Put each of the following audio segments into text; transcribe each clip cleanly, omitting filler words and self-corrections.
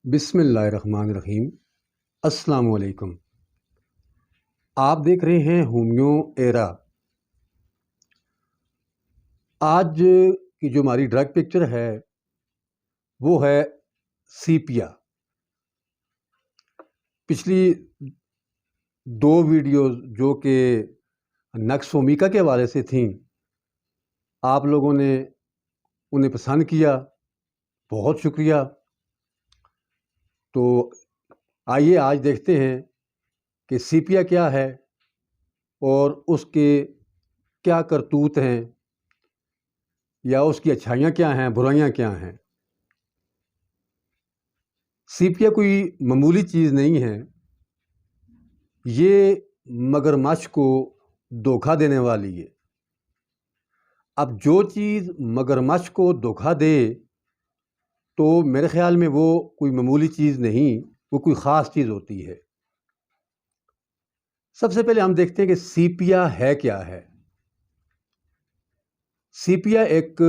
بسم اللہ الرحمن الرحیم۔ السلام علیکم۔ آپ دیکھ رہے ہیں ہومیو ایرا۔ آج کی جو ہماری ڈرگ پکچر ہے وہ ہے سیپیا۔ پچھلی دو ویڈیوز جو کہ نکسومیکا کے حوالے سے تھیں، آپ لوگوں نے انہیں پسند کیا، بہت شکریہ۔ تو آئیے آج دیکھتے ہیں کہ سیپیا کیا ہے اور اس کے کیا کرتوت ہیں، یا اس کی اچھائیاں کیا ہیں، برائیاں کیا ہیں۔ سیپیا کوئی معمولی چیز نہیں ہے، یہ مگرمچھ کو دھوکہ دینے والی ہے۔ اب جو چیز مگرمچھ کو دھوکہ دے تو میرے خیال میں وہ کوئی معمولی چیز نہیں، وہ کوئی خاص چیز ہوتی ہے۔ سب سے پہلے ہم دیکھتے ہیں کہ سیپیا ہے کیا ہے۔ سیپیا ایک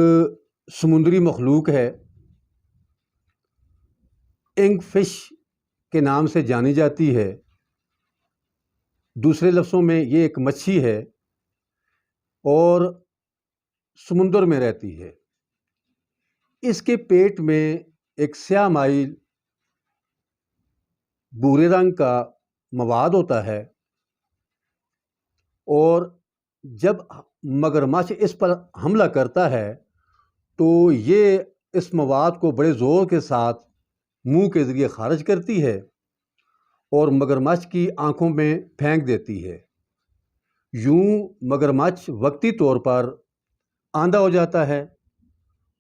سمندری مخلوق ہے، انک فش کے نام سے جانی جاتی ہے۔ دوسرے لفظوں میں یہ ایک مچھلی ہے اور سمندر میں رہتی ہے۔ اس کے پیٹ میں ایک سیاہ مائل بھورے رنگ کا مواد ہوتا ہے، اور جب مگرمچھ اس پر حملہ کرتا ہے تو یہ اس مواد کو بڑے زور کے ساتھ منہ کے ذریعے خارج کرتی ہے اور مگرمچھ کی آنکھوں میں پھینک دیتی ہے۔ یوں مگرمچھ وقتی طور پر آندھا ہو جاتا ہے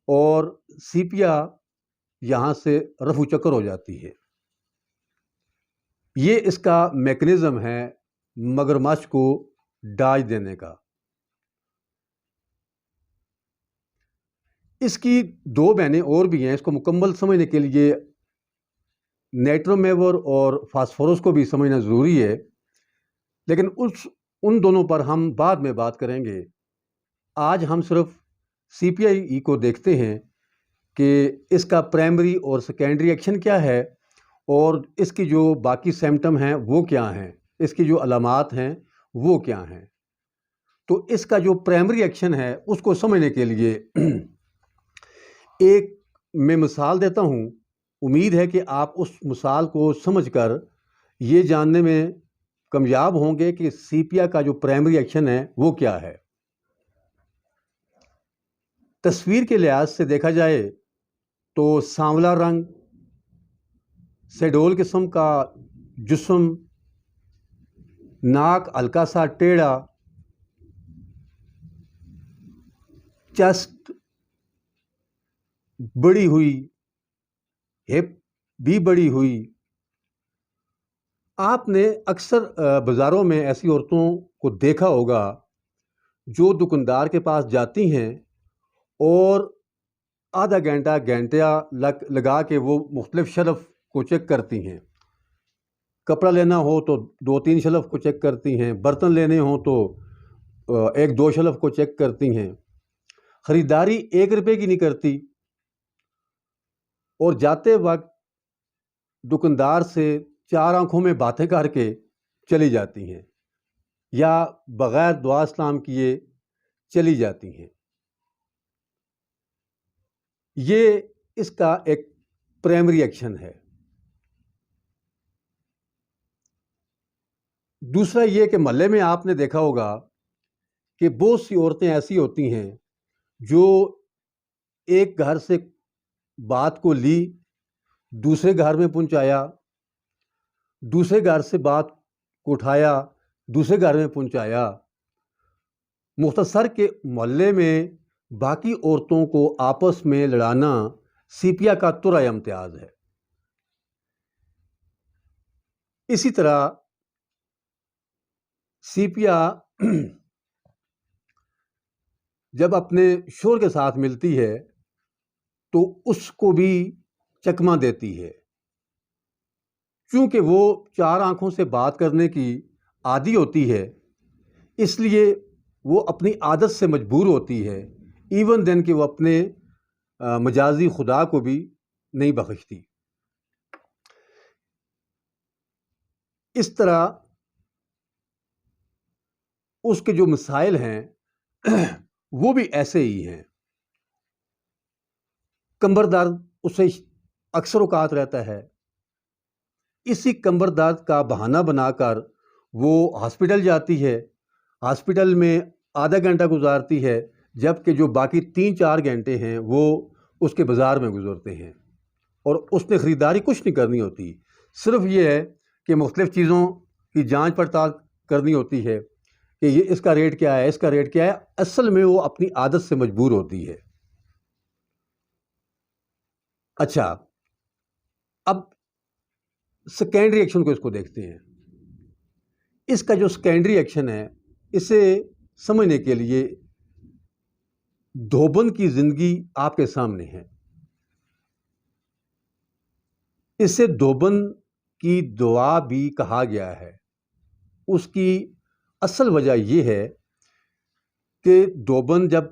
اور سیپیا یہاں سے رفو چکر ہو جاتی ہے۔ یہ اس کا میکنزم ہے مگرمچھ کو ڈاج دینے کا۔ اس کی دو بہنیں اور بھی ہیں۔ اس کو مکمل سمجھنے کے لیے نائٹرومیور اور فاسفورس کو بھی سمجھنا ضروری ہے، لیکن ان دونوں پر ہم بعد میں بات کریں گے۔ آج ہم صرف سیپیا ای کو دیکھتے ہیں کہ اس کا پرائمری اور سیکنڈری ایکشن کیا ہے، اور اس کی جو باقی سمپٹم ہیں وہ کیا ہیں، اس کی جو علامات ہیں وہ کیا ہیں۔ تو اس کا جو پرائمری ایکشن ہے اس کو سمجھنے کے لیے ایک میں مثال دیتا ہوں۔ امید ہے کہ آپ اس مثال کو سمجھ کر یہ جاننے میں کامیاب ہوں گے کہ سیپیا کا جو پرائمری ایکشن ہے وہ کیا ہے۔ تصویر کے لحاظ سے دیکھا جائے تو سانولا رنگ، سیڈول قسم کا جسم، ناک ہلکا سا ٹیڑھا، چیسٹ بڑی ہوئی، ہپ بھی بڑی ہوئی۔ آپ نے اکثر بازاروں میں ایسی عورتوں کو دیکھا ہوگا جو دکاندار کے پاس جاتی ہیں اور آدھا گھنٹہ لگا کے وہ مختلف شیلف کو چیک کرتی ہیں۔ کپڑا لینا ہو تو 2-3 شیلف کو چیک کرتی ہیں، برتن لینے ہوں تو 1-2 شیلف کو چیک کرتی ہیں۔ خریداری 1 روپے کی نہیں کرتی، اور جاتے وقت دکاندار سے 4 آنکھوں میں باتیں کر کے چلی جاتی ہیں، یا بغیر دعا سلام کیے چلی جاتی ہیں۔ یہ اس کا ایک پرائمری ایکشن ہے۔ دوسرا یہ کہ محلے میں آپ نے دیکھا ہوگا کہ بہت سی عورتیں ایسی ہوتی ہیں جو ایک گھر سے بات کو لی، دوسرے گھر میں پہنچایا، دوسرے گھر سے بات کو اٹھایا، دوسرے گھر میں پہنچایا۔ مختصر کے محلے میں باقی عورتوں کو آپس میں لڑانا سیپیا کا ترا امتیاز ہے۔ اسی طرح سیپیا جب اپنے شوہر کے ساتھ ملتی ہے تو اس کو بھی چکمہ دیتی ہے، چونکہ وہ 4 آنکھوں سے بات کرنے کی عادی ہوتی ہے، اس لیے وہ اپنی عادت سے مجبور ہوتی ہے، ایون دین کہ وہ اپنے مجازی خدا کو بھی نہیں بخشتی۔ اس طرح اس کے جو مسائل ہیں وہ بھی ایسے ہی ہیں. کمر درد اسے اکثر اوقات رہتا ہے. اسی کمر درد کا بہانہ بنا کر وہ ہاسپٹل جاتی ہے. ہاسپٹل میں آدھا گھنٹہ گزارتی ہے، جبکہ جو باقی 3-4 گھنٹے ہیں وہ اس کے بازار میں گزرتے ہیں، اور اس نے خریداری کچھ نہیں کرنی ہوتی. صرف یہ ہے کہ مختلف چیزوں کی جانچ پڑتال کرنی ہوتی ہے کہ یہ اس کا ریٹ کیا ہے، اس کا ریٹ کیا ہے. اصل میں وہ اپنی عادت سے مجبور ہوتی ہے. اچھا، اب سیکنڈری ایکشن کو اس کو دیکھتے ہیں. اس کا جو سیکنڈری ایکشن ہے، اسے سمجھنے کے لیے دھوبن کی زندگی آپ کے سامنے ہے. اسے دھوبن کی دعا بھی کہا گیا ہے. اس کی اصل وجہ یہ ہے کہ دھوبن جب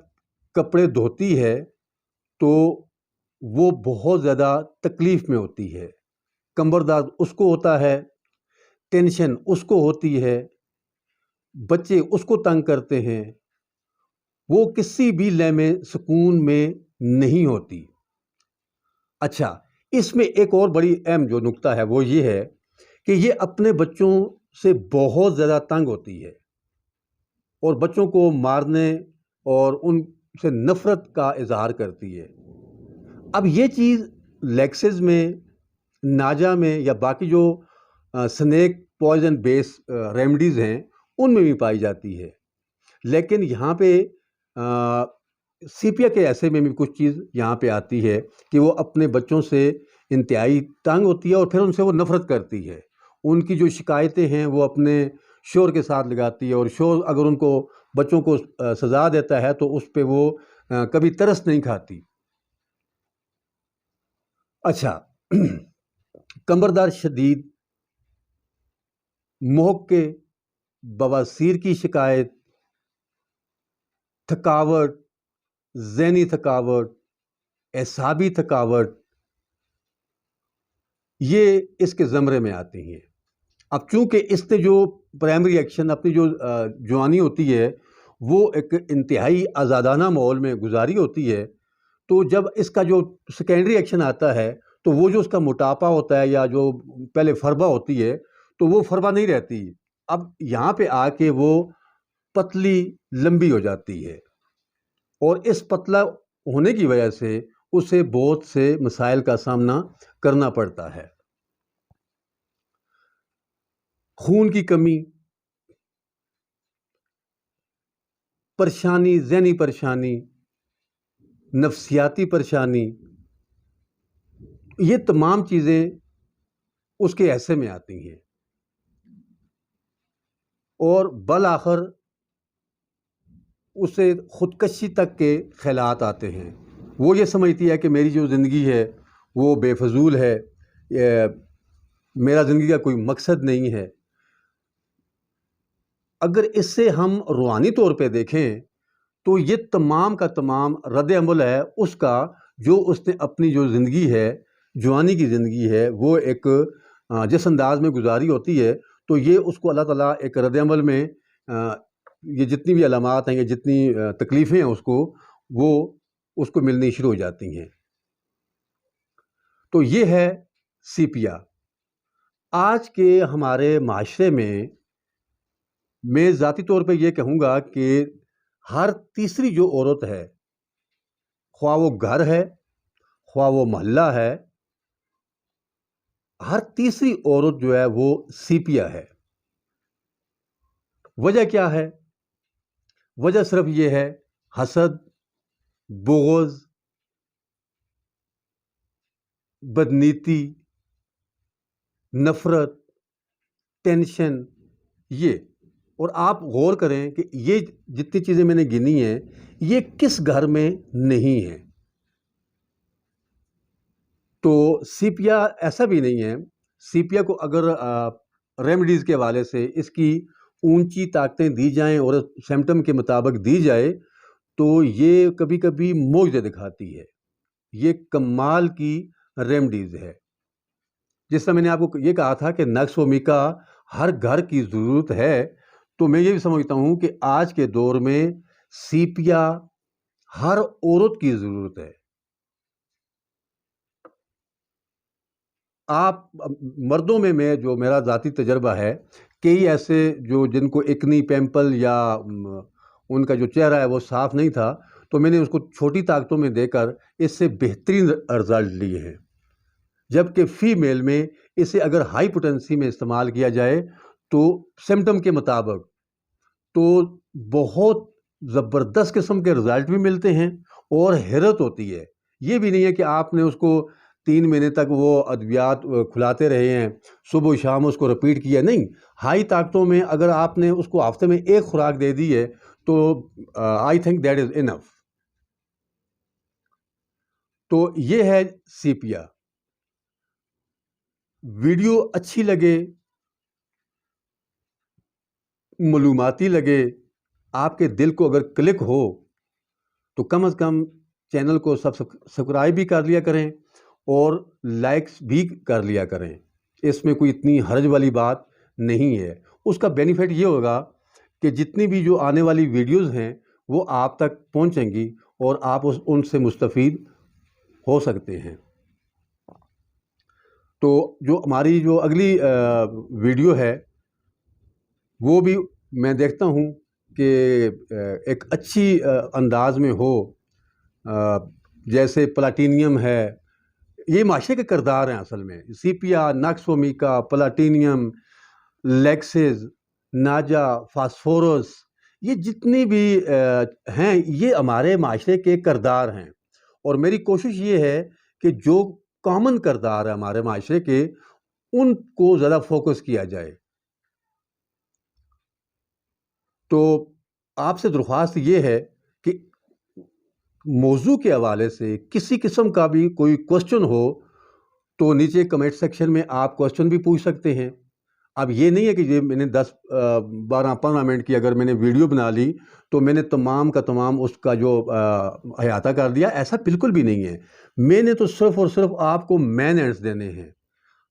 کپڑے دھوتی ہے تو وہ بہت زیادہ تکلیف میں ہوتی ہے. کمر درد اس کو ہوتا ہے، ٹینشن اس کو ہوتی ہے، بچے اس کو تنگ کرتے ہیں، وہ کسی بھی لمحے سکون میں نہیں ہوتی. اچھا، اس میں ایک اور بڑی اہم جو نقطہ ہے وہ یہ ہے کہ یہ اپنے بچوں سے بہت زیادہ تنگ ہوتی ہے اور بچوں کو مارنے اور ان سے نفرت کا اظہار کرتی ہے. اب یہ چیز لیکسز میں، ناجا میں یا باقی جو سنیک پوائزن بیس ریمیڈیز ہیں ان میں بھی پائی جاتی ہے. لیکن یہاں پہ سیپیا کے ایسے میں بھی کچھ چیز یہاں پہ آتی ہے کہ وہ اپنے بچوں سے انتہائی تنگ ہوتی ہے اور پھر ان سے وہ نفرت کرتی ہے. ان کی جو شکایتیں ہیں وہ اپنے شوہر کے ساتھ لگاتی ہے، اور شوہر اگر ان کو بچوں کو سزا دیتا ہے تو اس پہ وہ کبھی ترس نہیں کھاتی. اچھا، کمر درد شدید، محکے، بواسیر کی شکایت، تھکاوٹ، ذہنی تھکاوٹ، اعصابی تھکاوٹ، یہ اس کے زمرے میں آتی ہیں. اب چونکہ اس نے جو پرائمری ایکشن اپنی جو جوانی ہوتی ہے وہ ایک انتہائی آزادانہ ماحول میں گزاری ہوتی ہے، تو جب اس کا جو سیکنڈری ایکشن آتا ہے تو وہ جو اس کا موٹاپا ہوتا ہے یا جو پہلے فربہ ہوتی ہے تو وہ فربہ نہیں رہتی. اب یہاں پہ آ کے وہ پتلی لمبی ہو جاتی ہے، اور اس پتلا ہونے کی وجہ سے اسے بہت سے مسائل کا سامنا کرنا پڑتا ہے. خون کی کمی، پریشانی، ذہنی پریشانی، نفسیاتی پریشانی، یہ تمام چیزیں اس کے ایسے میں آتی ہیں، اور بالآخر اسے خودکشی تک کے خیالات آتے ہیں. وہ یہ سمجھتی ہے کہ میری جو زندگی ہے وہ بے فضول ہے، میرا زندگی کا کوئی مقصد نہیں ہے. اگر اس سے ہم روحانی طور پہ دیکھیں تو یہ تمام کا تمام رد عمل ہے اس کا، جو اس نے اپنی جو زندگی ہے، جوانی کی زندگی ہے، وہ ایک جس انداز میں گزاری ہوتی ہے، تو یہ اس کو اللہ تعالیٰ ایک رد عمل میں یہ جتنی بھی علامات ہیں، یہ جتنی تکلیفیں ہیں اس کو، وہ اس کو ملنی شروع ہو جاتی ہیں. تو یہ ہے سیپیا. آج کے ہمارے معاشرے میں ذاتی طور پہ یہ کہوں گا کہ ہر تیسری جو عورت ہے، خواہ وہ گھر ہے، خواہ وہ محلہ ہے، ہر تیسری عورت جو ہے وہ سیپیا ہے. وجہ کیا ہے؟ وجہ صرف یہ ہے حسد، بغض، بدنیتی، نفرت، ٹینشن. یہ، اور آپ غور کریں کہ یہ جتنی چیزیں میں نے گنی ہیں یہ کس گھر میں نہیں ہیں. تو سیپیا ایسا بھی نہیں ہے. سیپیا کو اگر ریمیڈیز کے حوالے سے اس کی اونچی طاقتیں دی جائیں اور سمپٹم کے مطابق دی جائے تو یہ کبھی کبھی معجزے دکھاتی ہے. یہ کمال کی ریمیڈیز ہے. جس طرح میں نے آپ کو یہ کہا تھا کہ نقش و میکا ہر گھر کی ضرورت ہے، تو میں یہ بھی سمجھتا ہوں کہ آج کے دور میں سیپیا ہر عورت کی ضرورت ہے۔ آپ مردوں میں جو میرا ذاتی تجربہ ہے، کئی ایسے جو جن کو ایکنی پیمپل یا ان کا جو چہرہ ہے وہ صاف نہیں تھا، تو میں نے اس کو چھوٹی طاقتوں میں دے کر اس سے بہترین رزلٹ لیے ہیں، جبکہ فیمیل میں اسے اگر ہائی پوٹینسی میں استعمال کیا جائے تو سمٹم کے مطابق تو بہت زبردست قسم کے رزلٹ بھی ملتے ہیں اور حیرت ہوتی ہے۔ یہ بھی نہیں ہے کہ آپ نے اس کو 3 مہینے تک وہ ادویات کھلاتے رہے ہیں، صبح و شام اس کو رپیٹ کیا، نہیں، ہائی طاقتوں میں اگر آپ نے اس کو ہفتے میں ایک خوراک دے دی ہے تو آئی تھنک دیٹ از انف۔ تو یہ ہے سیپیا۔ ویڈیو اچھی لگے، معلوماتی لگے، آپ کے دل کو اگر کلک ہو تو کم از کم چینل کو سبسکرائب بھی کر لیا کریں اور لائکس بھی کر لیا کریں۔ اس میں کوئی اتنی حرج والی بات نہیں ہے۔ اس کا بینیفٹ یہ ہوگا کہ جتنی بھی جو آنے والی ویڈیوز ہیں وہ آپ تک پہنچیں گی اور آپ ان سے مستفید ہو سکتے ہیں۔ تو جو ہماری جو اگلی ویڈیو ہے وہ بھی میں دیکھتا ہوں کہ ایک اچھی انداز میں ہو، جیسے پلاٹینیم ہے، یہ معاشرے کے کردار ہیں اصل میں، سیپیا، ناکس ومیکا، پلاٹینیم، لیکسز، ناجا، فاسفورس، یہ جتنی بھی ہیں یہ ہمارے معاشرے کے کردار ہیں، اور میری کوشش یہ ہے کہ جو کامن کردار ہے ہمارے معاشرے کے ان کو زیادہ فوکس کیا جائے۔ تو آپ سے درخواست یہ ہے کہ موضوع کے حوالے سے کسی قسم کا بھی کوئی کوشچن ہو تو نیچے کمنٹ سیکشن میں آپ کوشچن بھی پوچھ سکتے ہیں۔ اب یہ نہیں ہے کہ یہ میں نے 10 12 15 منٹ کی اگر میں نے ویڈیو بنا لی تو میں نے تمام کا تمام اس کا جو احاطہ کر دیا، ایسا بالکل بھی نہیں ہے۔ میں نے تو صرف اور صرف آپ کو مین اینڈس دینے ہیں۔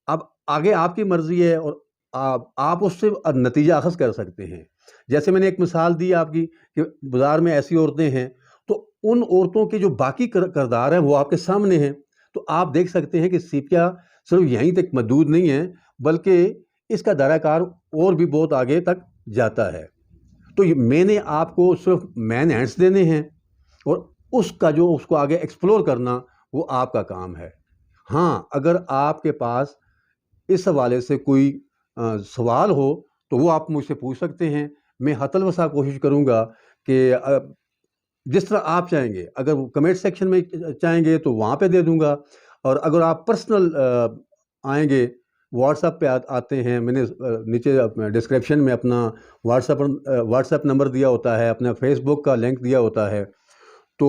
اب آگے آپ کی مرضی ہے اور آپ اس سے نتیجہ اخذ کر سکتے ہیں۔ جیسے میں نے ایک مثال دی آپ کی کہ بازار میں ایسی عورتیں ہیں، تو ان عورتوں کے جو باقی کردار ہیں وہ آپ کے سامنے ہیں، تو آپ دیکھ سکتے ہیں کہ سیپیا صرف یہیں تک محدود نہیں ہے بلکہ اس کا دائرہ کار اور بھی بہت آگے تک جاتا ہے۔ تو میں نے آپ کو صرف مین ہینڈس دینے ہیں اور اس کو آگے ایکسپلور کرنا وہ آپ کا کام ہے۔ ہاں، اگر آپ کے پاس اس حوالے سے کوئی سوال ہو تو وہ آپ مجھ سے پوچھ سکتے ہیں۔ میں حتی الوسع کوشش کروں گا کہ جس طرح آپ چاہیں گے، اگر کمنٹ سیکشن میں چاہیں گے تو وہاں پہ دے دوں گا، اور اگر آپ پرسنل آئیں گے، واٹس ایپ پہ آتے ہیں، میں نے نیچے ڈسکرپشن میں اپنا واٹس ایپ نمبر دیا ہوتا ہے، اپنا فیس بک کا لنک دیا ہوتا ہے، تو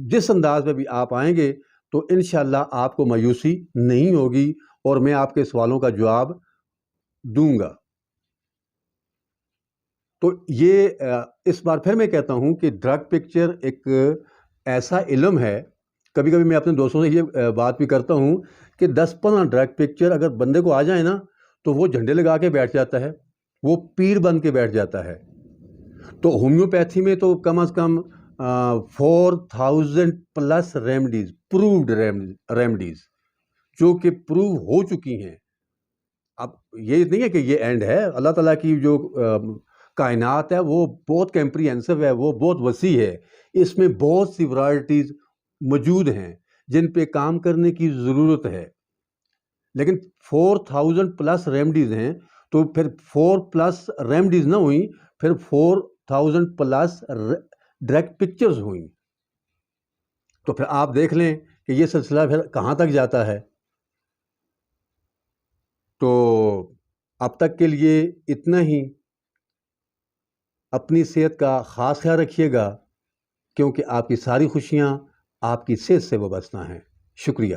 جس انداز میں بھی آپ آئیں گے تو انشاءاللہ آپ کو مایوسی نہیں ہوگی اور میں آپ کے سوالوں کا جواب دوں گا۔ تو یہ اس بار پھر میں کہتا ہوں کہ ڈرگ پکچر ایک ایسا علم ہے، کبھی کبھی میں اپنے دوستوں سے یہ بات بھی کرتا ہوں کہ 10-15 ڈرگ پکچر اگر بندے کو آ جائیں نا تو وہ جھنڈے لگا کے بیٹھ جاتا ہے، وہ پیر بن کے بیٹھ جاتا ہے۔ تو ہومیوپیتھی میں تو کم از کم 4000+ ریمیڈیز، پرووڈ ریمیڈیز جو کہ پروو ہو چکی ہیں۔ اب یہ نہیں ہے کہ یہ اینڈ ہے، اللہ تعالیٰ کی جو کائنات ہے وہ بہت کمپریہنسو ہے، وہ بہت وسیع ہے، اس میں بہت سی ورائٹیز موجود ہیں جن پہ کام کرنے کی ضرورت ہے، لیکن 4000+ ریمیڈیز ہیں تو پھر 4+ ریمیڈیز نہ ہوئیں، پھر 4000+ ڈرگ پکچرز ہوئیں۔ تو پھر آپ دیکھ لیں کہ یہ سلسلہ پھر کہاں تک جاتا ہے۔ تو اب تک کے لیے اتنا ہی۔ اپنی صحت کا خاص خیال رکھیے گا، کیونکہ آپ کی ساری خوشیاں آپ کی صحت سے وابستہ ہیں۔ شکریہ۔